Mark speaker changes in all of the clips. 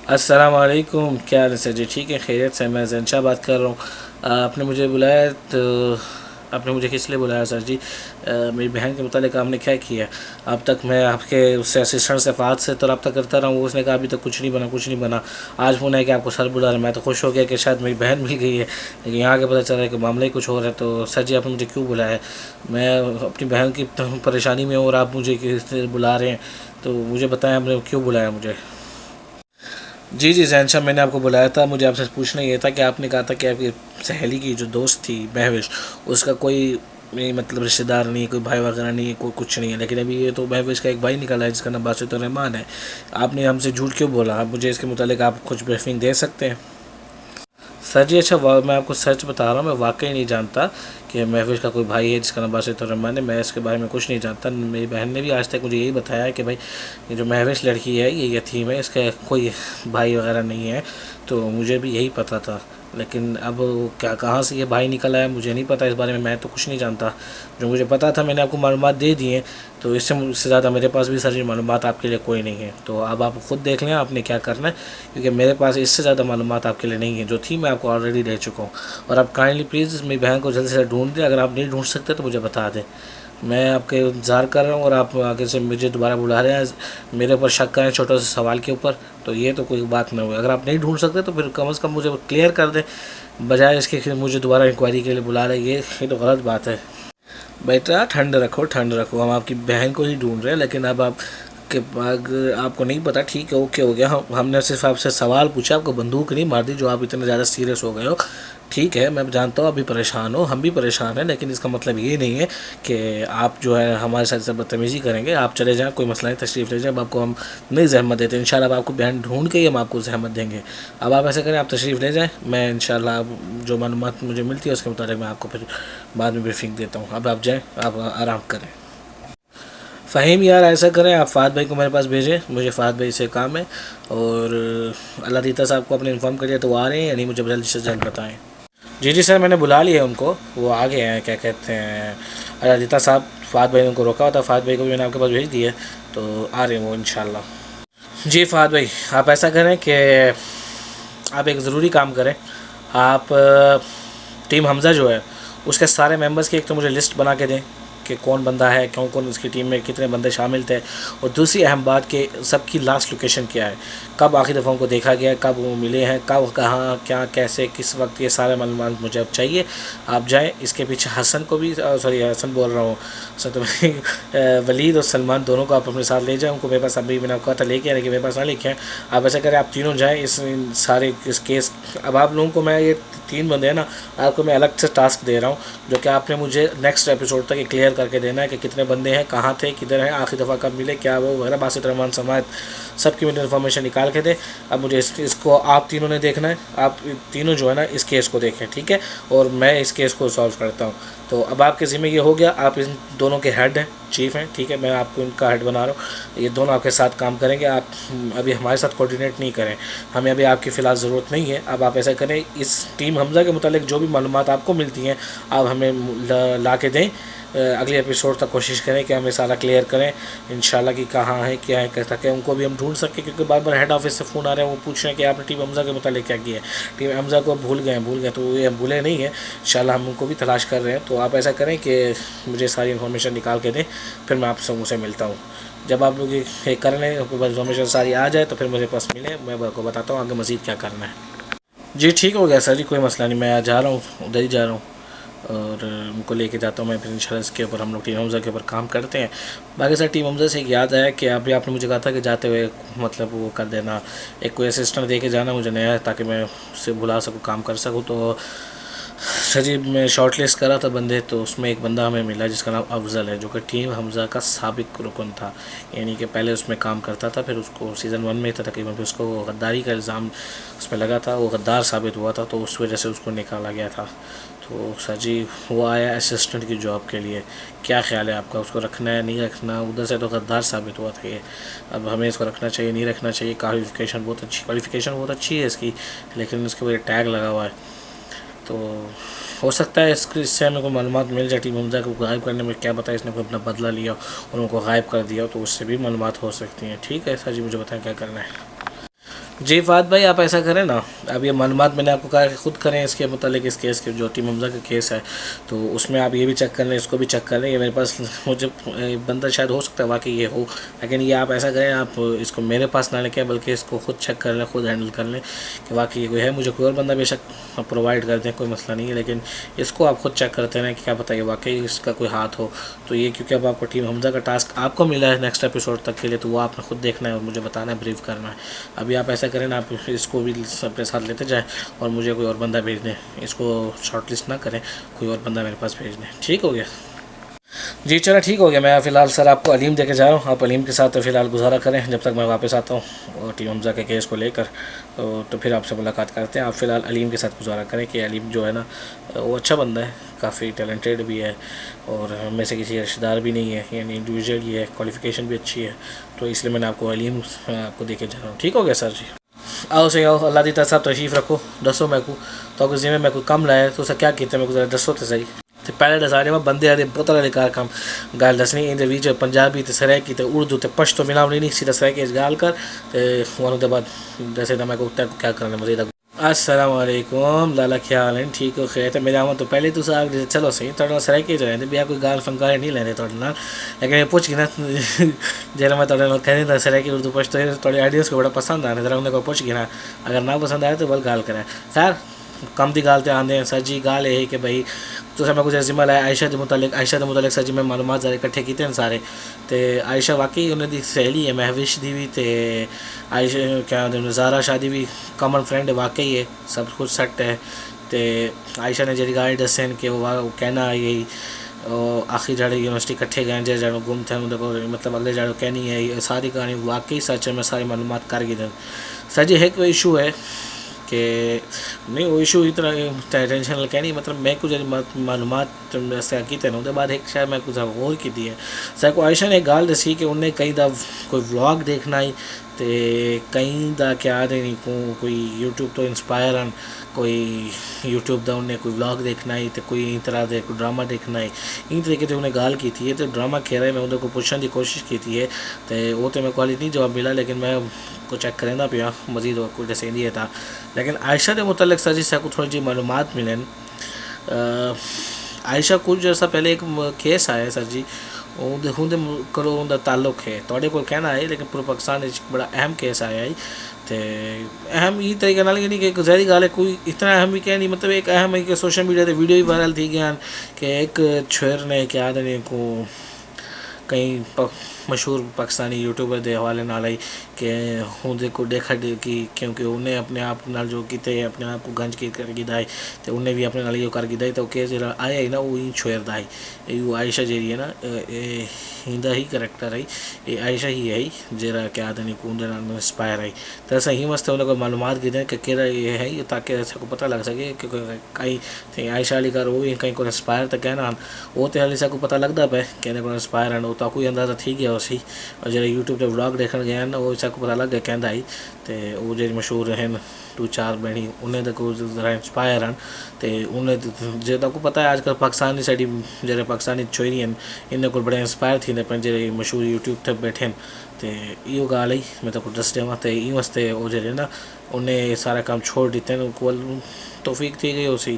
Speaker 1: السلام علیکم، کیا حال ہے سر جی؟ ٹھیک ہے، خیریت سے؟ میں زین شاہ بات کر رہا ہوں۔ آپ نے مجھے بلایا تو آپ نے مجھے کس لیے بلایا سر جی؟ میری بہن کے متعلق آپ نے کیا کیا؟ اب تک میں آپ کے اس سے اسسٹنٹ سے فات سے تو رابطہ کرتا رہا ہوں، اس نے کہا ابھی تک کچھ نہیں بنا، کچھ نہیں بنا۔ آج فون ہے کہ آپ کو سر بلا رہے ہیں، میں تو خوش ہو گیا کہ شاید میری بہن مل گئی ہے، لیکن یہاں کے پتہ چل رہا ہے کہ معاملہ ہی کچھ اور ہے۔ تو سر جی آپ نے مجھے کیوں بلایا ہے؟ میں اپنی بہن کی پریشانی میں ہوں اور آپ مجھے کس طرح بلا رہے ہیں؟ تو مجھے بتائیں آپ نے کیوں بلایا مجھے؟ جی جی زین شاہ، میں نے آپ کو بلایا تھا، مجھے آپ سے پوچھنا یہ تھا کہ آپ نے کہا تھا کہ آپ کی سہیلی کی جو دوست تھی مہوش، اس کا کوئی مطلب رشتہ دار نہیں، کوئی بھائی وغیرہ نہیں ہے، کوئی کچھ نہیں ہے، لیکن ابھی یہ تو مہوش کا ایک بھائی نکلا ہے جس کا نام باسط الرحمان ہے۔ آپ نے ہم سے جھوٹ کیوں بولا؟ آپ مجھے اس کے متعلق آپ کچھ بریفنگ دے سکتے ہیں؟ سر جی اچھا، میں آپ کو سچ بتا رہا ہوں، میں واقعی نہیں جانتا کہ محفوظ کا کوئی بھائی ہے جس کا نام باسط الرحمان ہے۔ میں اس کے بارے میں کچھ نہیں جانتا، میری بہن نے بھی آج تک مجھے یہی بتایا ہے کہ بھائی یہ جو محفوظ لڑکی ہے یہ یتیم ہے، اس کا کوئی بھائی وغیرہ نہیں ہے۔ تو مجھے بھی یہی پتہ تھا، لیکن اب کیا کہاں سے یہ بھائی نکل آیا مجھے نہیں پتہ، اس بارے میں تو کچھ نہیں جانتا۔ جو مجھے پتہ تھا میں نے آپ کو معلومات دے دی ہیں، تو اس سے زیادہ میرے پاس بھی ساری معلومات آپ کے لیے کوئی نہیں ہے۔ تو اب آپ خود دیکھ لیں آپ نے کیا کرنا ہے، کیونکہ میرے پاس اس سے زیادہ معلومات آپ کے لیے نہیں ہے، جو تھی میں آپ کو آلریڈی دے چکا ہوں۔ اور آپ کائنڈلی پلیز میری بہن کو جلد سے ڈھونڈ دیں، اگر آپ نہیں ڈھونڈ سکتے تو مجھے بتا دیں۔ میں آپ کے انتظار کر رہا ہوں، اور آپ آگے سے مجھے دوبارہ بلا رہے ہیں میرے اوپر شک کریں چھوٹے سے سوال کے اوپر، تو یہ تو کوئی بات نہ ہوئی۔ اگر آپ نہیں ڈھونڈ سکتے تو پھر کم از کم مجھے کلیئر کر دیں، بجائے اس کے کہ مجھے دوبارہ انکوائری کے لیے بلا رہے ہیں، یہ تو غلط بات ہے۔ بیٹا ٹھنڈ رکھو، ٹھنڈ رکھو، ہم آپ کی بہن کو ہی ڈھونڈ رہے ہیں، لیکن اب آپ کہ اگر آپ کو نہیں پتہ، ٹھیک ہے اوکے ہو گیا، ہم نے صرف آپ سے سوال پوچھا، آپ کو بندوق نہیں مار دی جو آپ اتنے زیادہ سیریس ہو گئے ہو۔ ٹھیک ہے میں جانتا ہوں ابھی پریشان ہو، ہم بھی پریشان ہیں، لیکن اس کا مطلب یہ نہیں ہے کہ آپ جو ہے ہمارے ساتھ بدتمیزی کریں گے۔ آپ چلے جائیں، کوئی مسئلہ نہیں، تشریف لے جائیں، اب آپ کو ہم نہیں زحمت دیتے، انشاءاللہ اب آپ کو بہن ڈھونڈ کے ہی ہم آپ کو زحمت دیں گے۔ اب آپ ایسا کریں، آپ تشریف لے جائیں، میں انشاءاللہ جو معلومات مجھے ملتی ہے اس کے مطابق میں آپ کو پھر بعد میں بریفنگ دیتا ہوں۔ اب آپ جائیں، آپ آرام کریں۔ فہیم یار ایسا کریں، آپ فہد بھائی کو میرے پاس بھیجیں، مجھے فہد بھائی سے کام ہے، اور اللہ دیتا صاحب کو اپنے انفارم کریے تو وہ آ رہے ہیں یا نہیں، مجھے جلد سے جلد بتائیں۔ جی جی سر، میں نے بلا لیا ان کو، وہ آ گئے ہیں، کیا کہتے ہیں، اللہ دیتا صاحب فہد بھائی نے ان کو روکا ہوا تھا، فہد بھائی کو بھی میں نے آپ کے پاس بھیج دی ہے، تو آ رہے ہیں وہ انشاءاللہ۔ جی فہد بھائی، آپ ایسا کریں کہ آپ ایک ضروری کام کریں، آپ ٹیم حمزہ جو ہے اس کے سارے ممبرس کی ایک تو مجھے لسٹ بنا کے دیں کہ کون بندہ ہے، کون کون اس کی ٹیم میں کتنے بندے شامل تھے، اور دوسری اہم بات کہ سب کی لاسٹ لوکیشن کیا ہے، کب آخری دفعہ ان کو دیکھا گیا ہے، کب وہ ملے ہیں، کب کہاں کیا کیسے کس وقت، یہ سارے معلومات مجھے اب چاہیے۔ آپ جائیں، اس کے پیچھے حسن کو بھی، سوری حسن بول رہا ہوں، ولید اور سلمان دونوں کو آپ اپنے ساتھ لے جائیں، ان کو میرے پاس ابھی میں نے کہا تھا لے کے آنے، کہ میرے پاس نہ لے کے آئیں۔ آپ ایسا کریں، آپ تینوں جائیں اس سارے اس کیس، اب آپ لوگوں کو میں یہ تین بندے ہیں نا، آپ کو میں الگ سے ٹاسک دے رہا ہوں، جو کہ آپ نے مجھے نیکسٹ ایپیسوڈ تک یہ کلیئر کر کے دینا ہے کہ کتنے بندے ہیں، کہاں تھے، کدھر ہیں، آخری دفعہ کب ملے، کیا وہ وغیرہ، باسط رحمان سمیت سب کی مجھے انفارمیشن نکال کے دیں۔ اب مجھے اس کو آپ تینوں نے دیکھنا ہے، آپ تینوں جو ہے نا اس کیس کو دیکھیں، ٹھیک ہے، اور میں اس کیس کو سالو کرتا ہوں۔ تو اب آپ کے ذمہ یہ ہو گیا، آپ ان دونوں کے ہیڈ ہیں، چیف ہیں، ٹھیک ہے، میں آپ کو ان کا ہیڈ بنا رہا ہوں، یہ دونوں آپ کے ساتھ کام کریں گے۔ آپ ابھی ہمارے ساتھ کوآرڈینیٹ نہیں کریں، ہمیں ابھی آپ کی فی الحال ضرورت نہیں ہے۔ اب آپ ایسا کریں، اس ٹیم حمزہ کے متعلق جو بھی معلومات آپ کو ملتی ہیں آپ ہمیں لا کے دیں، اگلے ایپیسوڈ تک کوشش کریں کہ ہمیں سارا کلیئر کریں انشاءاللہ، کہ کہاں ہے کیا ہے، تاکہ ان کو بھی ہم ڈھونڈ سکیں، کیونکہ بار بار ہیڈ آفس سے فون آ رہے ہیں، وہ پوچھ رہے ہیں کہ آپ نے ٹیم حمزہ کے متعلق کیا کیا ہے، ٹیم حمزہ کو بھول گئے، تو یہ ہم بھولے نہیں ہیں، انشاءاللہ ہم ان کو بھی تلاش کر رہے ہیں۔ تو آپ ایسا کریں کہ مجھے ساری انفارمیشن نکال کے دیں، پھر میں آپ سے ملتا ہوں۔ جب آپ لوگ یہ کر لیں، آپ کے پاس انفارمیشن ساری آ جائے تو پھر مجھے پاس ملے، میں آپ کو بتاتا ہوں آگے مزید کیا کرنا ہے۔ جی ٹھیک ہو گیا سر جی، کوئی مسئلہ نہیں، میں جا رہا ہوں، ادھر ہی جا رہا ہوں، اور ان کو لے کے جاتا ہوں میں، پھر انشاءاللہ اس کے اوپر ہم لوگ ٹیم حمزہ کے اوپر کام کرتے ہیں۔ باقی سر ٹیم حمزہ سے ایک یاد ہے کہ ابھی آپ نے مجھے کہا تھا کہ جاتے ہوئے مطلب وہ کر دینا، ایک کوئی اسسٹنٹ دے کے جانا مجھے نیا ہے، تاکہ میں اس سے بلا سکوں، کام کر سکوں۔ تو سر جی میں شارٹ لسٹ کرا تھا بندے، تو اس میں ایک بندہ ہمیں ملا جس کا نام افضل ہے، جو کہ ٹیم حمزہ کا سابق رکن تھا، یعنی کہ پہلے اس میں کام کرتا تھا، پھر اس کو سیزن 1 میں تھا تقریباً، پھر اس کو غداری کا الزام اس میں لگا تھا، وہ غدار ثابت ہوا تھا، تو اس وجہ سے اس کو نکالا گیا تھا۔ تو سر جی وہ آیا اسسٹنٹ کی جاب کے لیے، کیا خیال ہے آپ کا، اس کو رکھنا ہے نہیں رکھنا؟ ادھر سے تو غدار ثابت ہوا تھا یہ، اب ہمیں اس کو رکھنا چاہیے نہیں رکھنا چاہیے؟ کوالیفیکیشن بہت اچھی ہے اس کی، لیکن اس کے اوپر ٹیگ لگا ہوا ہے، تو ہو سکتا ہے اس سے ہمیں کوئی معلومات مل جائے، ٹیم حمزہ کو غائب کرنے میں کیا پتہ اس نے کوئی اپنا بدلہ لیا اور ان کو غائب کر دیا، تو اس سے بھی معلومات ہو سکتی ہیں۔ ٹھیک ہے سر جی، مجھے بتائیں کیا کرنا ہے۔ جی فہد بھائی آپ ایسا کریں نا، اب یہ معلومات میں نے آپ کو کہا کہ خود کریں اس کے متعلق، اس کیس کے جو ٹیم حمزہ کا کیس ہے، تو اس میں آپ یہ بھی چیک کر لیں، اس کو بھی چیک کر لیں. یہ میرے پاس مجھے بندہ شاید ہو سکتا ہے واقعی یہ ہو، لیکن یہ آپ ایسا کریں، آپ اس کو میرے پاس نہ لے کے بلکہ اس کو خود چیک کر لیں، خود ہینڈل کر لیں کہ واقعی یہ کوئی ہے. مجھے کوئی اور بندہ بے شک پرووائڈ کر دیں، کوئی مسئلہ نہیں ہے، لیکن اس کو آپ خود چیک کرتے رہیں کہ کیا پتہ یہ واقعی اس کا کوئی ہاتھ ہو. تو یہ کیونکہ اب آپ کو ٹیم حمزہ کا ٹاسک آپ کو ملا ہے نیکسٹ ایپیسوڈ تک کے لیے، تو وہ آپ نے خود دیکھنا ہے اور مجھے بتانا ہے، بریف کرنا ہے. ابھی آپ ایسا کریں نا، آپ اس کو بھی اپنے ساتھ لیتے جائیں اور مجھے کوئی اور بندہ بھیج دیں. اس کو شارٹ لسٹ نہ کریں، کوئی اور بندہ میرے پاس بھیج دیں. ٹھیک ہو گیا؟ جی چلو ٹھیک ہو گیا. میں فی الحال سر آپ کو علیم دے کے جا رہا ہوں، آپ علیم کے ساتھ فی الحال گزارا کریں جب تک میں واپس آتا ہوں اور ٹیم حمزہ کے کیس کو لے کر. تو پھر آپ سے ملاقات کرتے ہیں. آپ فی الحال علیم کے ساتھ گزارا کریں کہ علیم جو ہے نا وہ اچھا بندہ ہے، کافی ٹیلنٹیڈ بھی ہے اور ہم میں سے کسی رشتہ دار بھی نہیں ہے، یعنی انڈیویجول ہی ہے، کوالیفیکیشن بھی اچھی ہے. تو اس لیے میں نے آپ کو علیم آپ کو دے کے جا رہا ہوں. ٹھیک ہو گیا سر جی؟ آؤ صحیح آؤ، اللہ دیتا صاحب تشریف رکھو. دسو میں کو تو ذمہ میں کوئی کم لایا تو اسے کیا کیتے میں کو ذرا دسو تو صحیح. تو پہلے دسانے میں بندے آتے بہت طرح کار کام گال دسنی ان بیچ پنجابی تے سرائکی تے اردو تے پشتو ملاونی نہیں، سیدھا سرائکی گال کر ون کے بعد جیسے میں کو کیا کرنا مزید. السلام علیکم لالا، خیال ہے ٹھیک ہو خیر؟ تو میرے آمد تو پہلے تو آگ چلو صحیح تھوڑا سرائکی جو ہے بیا کوئی گال فنکارے نہیں لینے تھوڑے نال، لیکن یہ پوچھ کے نا جیسے میں تھوڑے کہنے تھا سرائکی اردو پشتو تھوڑے آئیڈیاز کو بڑا پسند آنے ذرا انہیں کو پوچھ کے نا، اگر نہ پسند آئے تو بل گال کریں. خیر کم دی گال تے آندے ہیں سر جی. گال یہ ہے کہ بھائی تو میں کچھ ذمہ لایا عائشہ کے متعلق سر جی میں معلومات ذرا اکٹھے کیتے ہیں سارے. تو عائشہ واقعی انہیں دی سہیلی ہے مہوش دی بھی، تے عائشہ کیا زارا شادی بھی کامن فرینڈ ہے، واقعی ہے سب کچھ سیٹ ہے. تو عائشہ نے جی گال دسے کہ وہ کہنا آئی آخری جاڑے یونیورسٹی کٹھے گئے جی جاڑوں گم تھے مطلب اگلے جاڑوں کہنی ہے یہ ساری کہانی واقعی سچ ہے. میں ساری معلومات کر گئی سر جی. ایک ایشو ہے کہ نہیں وہ ایشو اتنا ٹینشن کہنی مطلب میں کچھ معلومات ایسے کیتے ہیں. بعد ایک شاید میں کچھ غور کی ہے سر کو. عائشہ نے ایک گال دسی کہ انہیں کئی دا کوئی ولاگ دیکھنا ہی تے کئی دا کیا دیں کوئی یوٹیوب تو انسپائر ہیں، کوئی یوٹیوب دا انہیں کوئی ولاگ دیکھنا ہی تے کوئی ان طرح دے کوئی ڈرامہ دیکھنا ہے. ان طریقے سے انہیں گال کی تھی ہے. تو ڈرامہ کھیرے میں انہیں کو پوچھنے کی کوشش کی ہے تو وہ تو میں کو نہیں جواب ملا، لیکن میں کو چیک کریں پیا مزید کوئی جیسے نہیں تھا. لیکن عائشہ کے متعلق سر جی سے کو تھوڑی جی معلومات ملیں. عائشہ کچھ جیسا پہلے ایک کیس آیا سر جی کرو ان کا تعلق ہے تھوڑے کو کہنا ہے، لیکن پورے پاکستان بڑا اہم کیس آیا ہے. تو اہم یہ طریقے نال نہیں کہ ظاہری گال ہے کوئی اتنا اہم بھی کہ نہیں، مطلب ایک اہم ہے کہ سوشل میڈیا تے ویڈیو بھی وائرل تھی گیا کہ ایک چھویر نے کیا دیں کو کئی مشہور پاکستانی یوٹیوبر دے حوالے نال آئی کہ اندر کو دیکھا کہ کیونکہ انہیں اپنے آپ نال جو کیتے اپنے آپ کو گنج کی کر گدائی تو انہیں بھی اپنے نال یہ کر گدائی. تو کہ جا آیا ہی نا وہ چھویر دا ہے وہ عائشہ جیری ہے نا ہیندا ہی کریکٹر ہے یہ عائشہ ہی ہے جرا کیا دیں کو اندر انسپائر ہے. تو ایسا ہی واسطے انہیں کو معلومات دی دیں کہ کہڑا یہ ہے تاکہ ایسا کو پتہ لگ سکے کہ کئی عائشہ علی کار وہ کہیں کو انسپائر تو کہنا وہ تو حالی سا کو پتہ لگتا پہ کہنے کو انسپائر ہیں وہ تو کوئی اندازہ تھی گیا اسی. اور جڑے یوٹیوب تے ولاگ دیکھن گئے ہیں نا وہ سا کو پتہ لگ گیا کہندا ہی. تو وہ جی مشہور ہیں 2-4 بہنی انہیں تو ذرا انسپائر ہیں. تو انہیں جی کو پتہ ہے آج کل پاکستانی ساری جڑے پاکستانی چھوری ہیں انہیں کو بڑے انسپائر تھی پہ جڑے مشہور یوٹیوب تے بیٹھے. تو یہ گال ہے میں تو دس دیا. تو یہ واسطے وہ جڑے نا انہیں سارا کام چھوڑ دیتے ہیں، کو توفیق تھی گئی اسی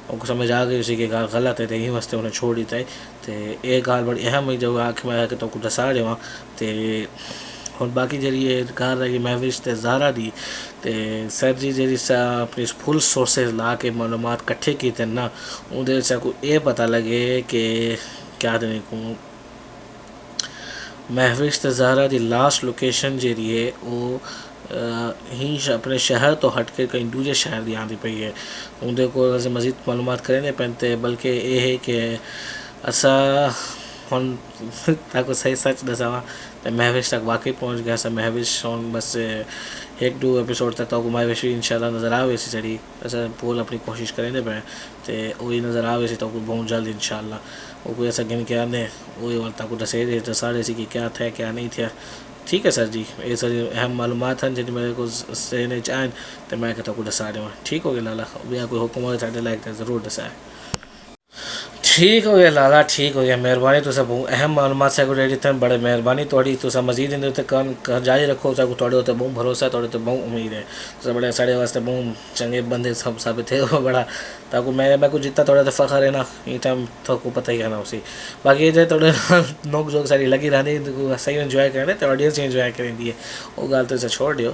Speaker 1: ان کو سمجھ آ گئی اسی کہ گال غلط ہے. تو یہ واسطے انہیں چھوڑ دیتا ہے. تو ایک گال بڑی اہم ہے جو آخر میں آ کے تو کو دسا دیا. تو ہوں باقی جی گال رہی مہوش تے زارا دی. تو سر جی جی سا اپنی فل سورسز لا کے معلومات کٹھے کیتے نا اندر سے کو یہ پتہ لگے کہ کیا دیں کو مہوش تے زارا دی لاسٹ لوکیشن جی ہے وہ ہی اپنے شہر تو ہٹ کے کہیں دوسرے شہر دی آتی پئی ہے. اندر کو مزید معلومات کرنے پہنتے بلکہ یہ ہے کہ اسا ہن تاکو صحیح سچ دساواں تو مہوش تک واقعی پہنچ گیا سا. مہوش ہوں بس 1-2 ایپیسوڈ تک تو مہوش انشاءاللہ نظر آوے سی سڑی ایسا پول اپنی کوشش کریں پہ تو وہی نظر آوے سی تو بہت جلد انشاءاللہ وہ کوئی ایسا گن کے آنے وہی والتا کو دسے دے دسا رہے سی کہ کیا تھا کیا نہیں تھا. ٹھیک ہے سر جی. یہ ساری اہم معلومات ہیں جن میرے کو سہنے چاہیں تو میں کہتا کو دسا دوں. ٹھیک ہو گیا لالا بھی کوئی حکم ہو سارے لائق ضرور دسائے. ٹھیک ہو گیا لالا، ٹھیک ہو گیا، مہربانی تو سب اہم معلومات سے ڈیڈی تھے، بڑے مہربانی تھوڑی تو سب مزید ان کان جاری رکھو سب تھوڑے ہوتے بہت بھروسہ ہے، تھوڑے تو بہت امید ہے تو بڑے ساڑے واسطے بہت چنگے بندے سب ثابت تھے وہ بڑا تاکہ میں کو جتنا تھوڑا تو فخر ہے نا یہ ٹائم تو کو پتہ ہی ہے نا اسی باقی یہ جو تھوڑے نوک جھوک ساری لگی رہی صحیح انجوائے کریں تو آڈینس انجوائے کریں دی ہے وہ گال تو اسے چھوڑ دیو۔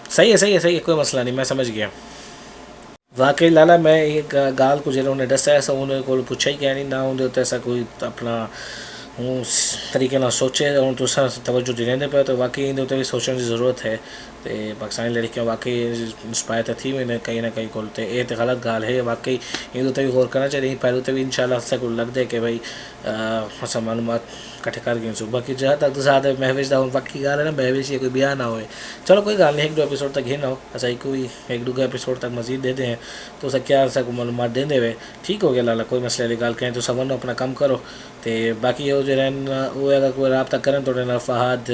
Speaker 1: صحیح ہے صحیح ہے صحیح ہے، کوئی مسئلہ نہیں، میں سمجھ گیا۔ واقعی لالا میں ایک گال کو جنہوں نے دسا ایسا انہوں کو پوچھا ہی کیا نہیں نہ ہوں ایسا کوئی اپنا ہوں طریقے نہ سوچے ہوں تو توجہ دینے پہ تو واقعی ان بھی سوچنے کی ضرورت ہے تو پاکستانی لڑکیاں واقعی انسپائر تو تھی میں کہیں نہ کہیں کھولتے یہ تو غلط گال ہے واقعی یہ بھی غور کرنا چاہیے پہلے تو بھی ان شاء اللہ سے کو لگ دے کہ بھائی ایسا معلومات کٹھے کر گئے باقی جہاں تک تو زیادہ محوش دا باقی گال ہے نا محوش یہ کوئی بیاہ نہ ہوئے چلو کوئی گال نہیں ایک دو ایپیسوڈ تک ہی نہ ہو ایسا ہی کوئی ایک دو ایپیسوڈ تک مزید دے دیں ہیں تو اسے کیا ایسا کو معلومات دے دے ہوئے ٹھیک ہو گیا لالا کوئی مسئلہ نہیں گال کہیں تو سب اپنا کام کرو تو باقی وہ جو رہن وہ اگر کوئی رابطہ کریں تو فہد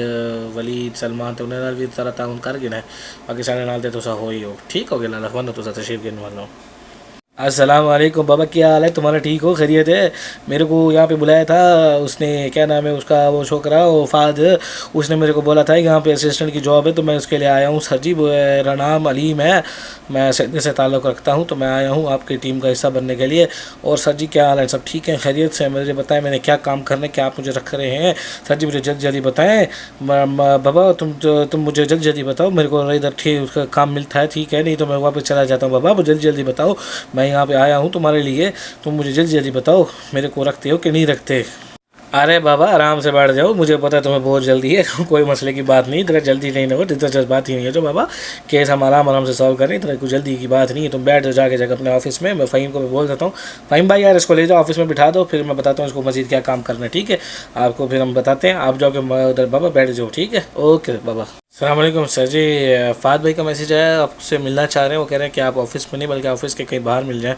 Speaker 1: ولید سلمان تو انہیں بھی طرح تعاون کر گنا ہے باقی سارے نال دے تو سا ہو ہی ہو ٹھیک ہو گیا لالا ون تو سا تشریف گن والا ہوں۔ السلام علیکم بابا، کیا حال ہے تمہارا؟ ٹھیک ہو؟ خیریت ہے؟ میرے کو یہاں پہ بلایا تھا اس نے، کیا نام ہے اس کا وہ چھوکرا وہ فہد، اس نے میرے کو بولا تھا یہاں پہ اسسٹنٹ کی جاب ہے تو میں اس کے لیے آیا ہوں سر جی، میرا نام علیم ہے، میں سڈنی سے تعلق رکھتا ہوں تو میں آیا ہوں آپ کی ٹیم کا حصہ بننے کے لیے۔ اور سر جی کیا حال ہے؟ سب ٹھیک ہے؟ خیریت سے؟ مجھے بتائیں میں نے کیا کام کرنا ہے، کیا آپ مجھے رکھ رہے ہیں؟ سر جی مجھے جلدی جلدی بتائیں بابا، تم مجھے جلدی جلدی بتاؤ، میرے کو ادھر ٹھیک اس کا کام ملتا ہے ٹھیک ہے، نہیں تو میں واپس چلا جاتا ہوں۔ بابا مجھے جلدی جلدی بتاؤ، میں یہاں پہ آیا ہوں تمہارے لیے، تم مجھے جلدی جلدی بتاؤ میرے کو رکھتے ہو کہ نہیں رکھتے؟ ارے بابا آرام سے بیٹھ جاؤ، مجھے پتا ہے تمہیں بہت جلدی ہے، کوئی مسئلے کی بات نہیں، اتنا جلدی نہیں ہو، اتنا بات ہی نہیں ہے جو بابا کیس ہم آرام سے سالو کریں، اتنا کوئی جلدی کی بات نہیں ہے، تم بیٹھ جاؤ جا کے اپنے آفس میں فہیم کو میں بول دیتا ہوں، فہیم بھائی یار اس کو لے جاؤ آفس میں بٹھا دو، پھر میں بتاتا ہوں اس کو مزید کیا کام کرنا ہے ٹھیک ہے، آپ کو پھر ہم بتاتے ہیں، آپ جاؤ کہ ادھر بابا بیٹھ جاؤ ٹھیک ہے، اوکے بابا۔ السلام علیکم سر جی، فہد بھائی کا میسیج ہے، آپ سے ملنا چاہ رہے ہیں، وہ کہہ رہے ہیں کہ آپ آفس میں نہیں بلکہ آفس کے کہیں باہر مل جائیں،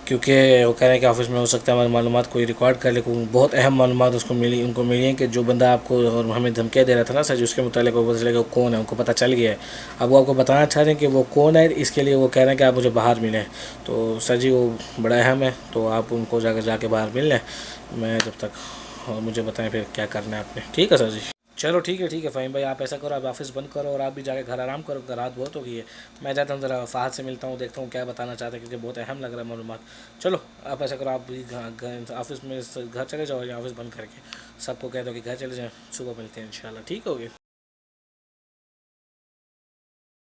Speaker 1: کیونکہ وہ کہہ رہے ہیں کہ آفس میں ہو سکتا ہے ہماری معلومات کوئی ریکارڈ کر لے، بہت اہم معلومات اس کو ملی، ان کو ملی ہیں کہ جو بندہ آپ کو اور ہمیں دھمکیاں دے رہا تھا نا سر جی اس کے متعلق وہ پتہ چلے کہ وہ کون ہے، ان کو پتہ چل گیا ہے، اب وہ آپ کو بتانا چاہ رہے ہیں کہ وہ کون ہے، اس کے لیے وہ کہہ رہے ہیں کہ آپ مجھے باہر ملیں، تو سر جی وہ بڑا اہم ہے تو آپ ان کو جا کے باہر مل لیں، میں جب تک مجھے بتائیں پھر کیا کرنا ہے آپ نے، ٹھیک ہے سر جی؟ چلو ٹھیک ہے فہیم بھائی، آپ ایسا کرو آپ آفس بند کرو اور آپ بھی جا کے گھر آرام کرو، رات بہت ہو گئی ہے، میں جاتا ہوں ذرا فہد سے ملتا ہوں، دیکھتا ہوں کیا بتانا چاہتے ہیں کیونکہ بہت اہم لگ رہا ہے معلومات۔ چلو آپ ایسا کرو آپ بھی آفس میں گھر چلے جاؤ یا آفس بند کر کے سب کو کہہ دو کہ گھر چلے جائیں، صبح ملتے ہیں انشاءاللہ، ٹھیک ہوگی؟